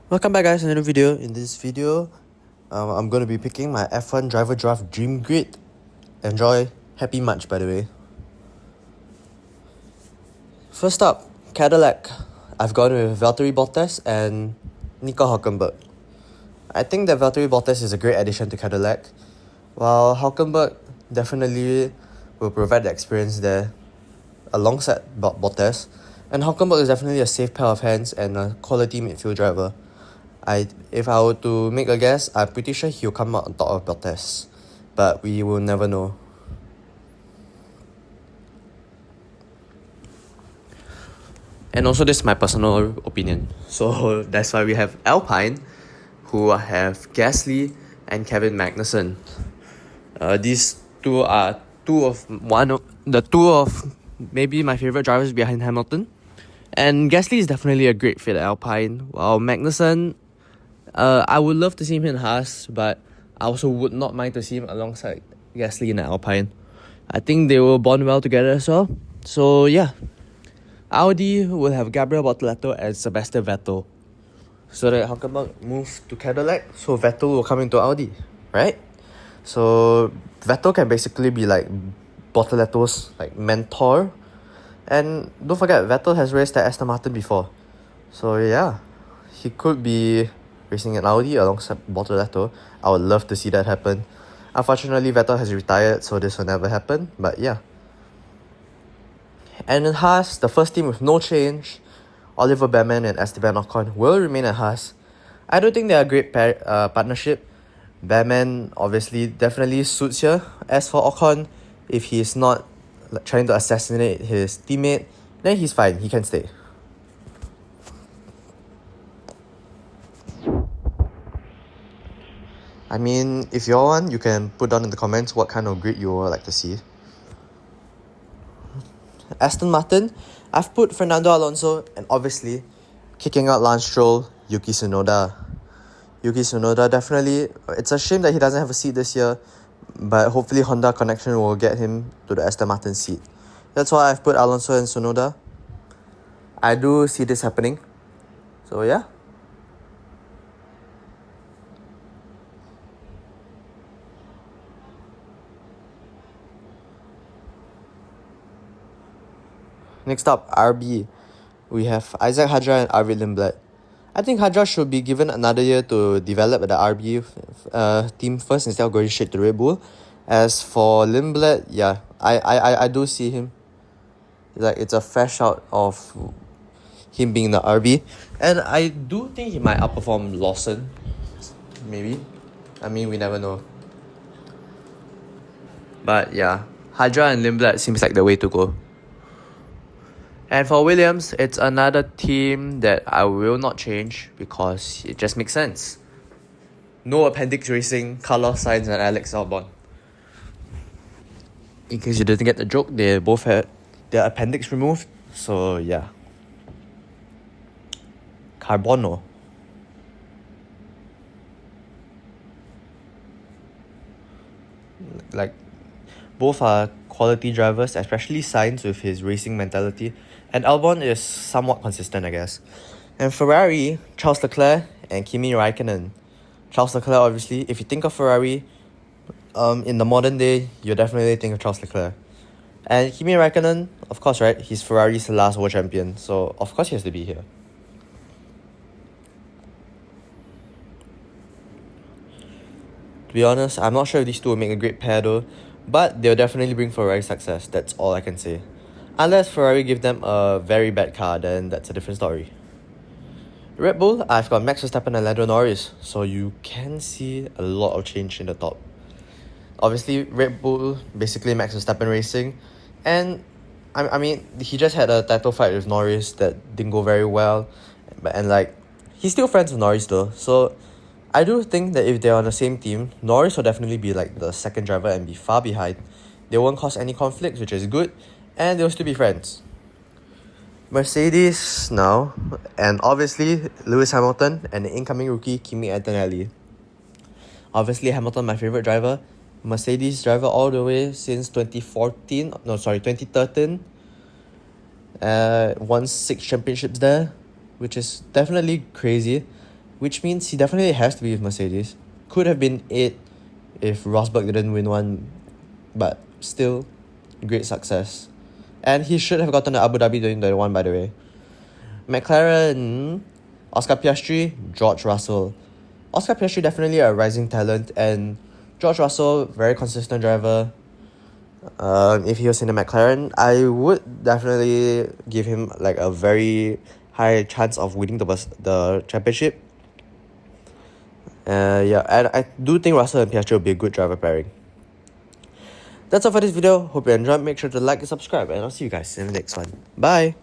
Welcome back, guys, to another video. In this video, I'm going to be picking my F1 driver draft dream grid. Enjoy. Happy March, by the way. First up, Cadillac. I've gone with Valtteri Bottas and Nico Hülkenberg. I think that Valtteri Bottas is a great addition to Cadillac, while Hülkenberg definitely will provide the experience there alongside Bottas. And Hülkenberg is definitely a safe pair of hands and a quality midfield driver. If I were to make a guess, I'm pretty sure he'll come out on top of Bottas, but we will never know. And also, this is my personal opinion. So that's why we have Alpine, who have Gasly and Kevin Magnussen. These two are two of maybe my favorite drivers behind Hamilton. And Gasly is definitely a great fit at Alpine, while Magnussen, I would love to see him in Haas, but I also would not mind to see him alongside Gasly in Alpine. I think they will bond well together as well. So yeah, Audi will have Gabriel Bortoleto and Sebastian Vettel. So that Hülkenberg moves to Cadillac, so Vettel will come into Audi, right? So Vettel can basically be like Bortoleto's like mentor. And don't forget, Vettel has raced at Aston Martin before. So yeah, he could be racing an Audi alongside Bortoleto. I would love to see that happen. Unfortunately, Vettel has retired, so this will never happen. But yeah. And in Haas, the first team with no change, Oliver Behrman and Esteban Ocon will remain at Haas. I don't think they are a great partnership. Behrman obviously definitely suits here. As for Ocon, if he is not trying to assassinate his teammate, then he's fine, he can stay. I mean, if you all want, you can put down in the comments what kind of grid you would like to see. Aston Martin, I've put Fernando Alonso and obviously kicking out Lance Stroll, Yuki Tsunoda. Yuki Tsunoda definitely, it's a shame that he doesn't have a seat this year, but hopefully Honda connection will get him to the Aston Martin seat. That's why I've put Alonso and Tsunoda. I do see this happening. So yeah. Next up, RB. We have Isaac Hadjar and Arvid Lindblad. I think Hadjar should be given another year to develop at the RB team first instead of going straight to Red Bull. As for Lindblad, yeah, I do see him. Like, it's a fresh out of him being the RB. And I do think he might outperform Lawson. Maybe. I mean, we never know. But yeah, Hadjar and Lindblad seems like the way to go. And for Williams, it's another team that I will not change because it just makes sense. No appendix racing, Carlos Sainz and Alex Albon. In case you didn't get the joke, they both had their appendix removed. So yeah. Carbono. Like, both are quality drivers, especially Sainz with his racing mentality. And Albon is somewhat consistent, I guess. And Ferrari, Charles Leclerc and Kimi Raikkonen. Charles Leclerc, obviously, if you think of Ferrari, in the modern day, you definitely think of Charles Leclerc. And Kimi Raikkonen, of course, right? He's Ferrari's last world champion, so of course he has to be here. To be honest, I'm not sure if these two will make a great pair though, but they'll definitely bring Ferrari success. That's all I can say. Unless Ferrari give them a very bad car, then that's a different story. Red Bull, I've got Max Verstappen and Lando Norris, so you can see a lot of change in the top. Obviously, Red Bull, basically Max Verstappen racing, and I mean, he just had a title fight with Norris that didn't go very well, and like, he's still friends with Norris though, so I do think that if they're on the same team, Norris will definitely be like the second driver and be far behind. They won't cause any conflicts, which is good, and they'll still be friends. Mercedes now, and obviously Lewis Hamilton and the incoming rookie Kimi Antonelli. Obviously Hamilton, my favorite driver. Mercedes driver all the way since 2013. Won 6 championships there, which is definitely crazy. which means he definitely has to be with Mercedes. Could have been 8 if Rosberg didn't win one, but still, great success. And he should have gotten the Abu Dhabi 2021, by the way. McLaren, Oscar Piastri, George Russell. Oscar Piastri definitely a rising talent, and George Russell, very consistent driver. If he was in the McLaren, I would definitely give him like a very high chance of winning the championship. Yeah, and I do think Russell and Piastri will be a good driver pairing. That's all for this video. Hope you enjoyed. Make sure to like and subscribe, and I'll see you guys in the next one. Bye!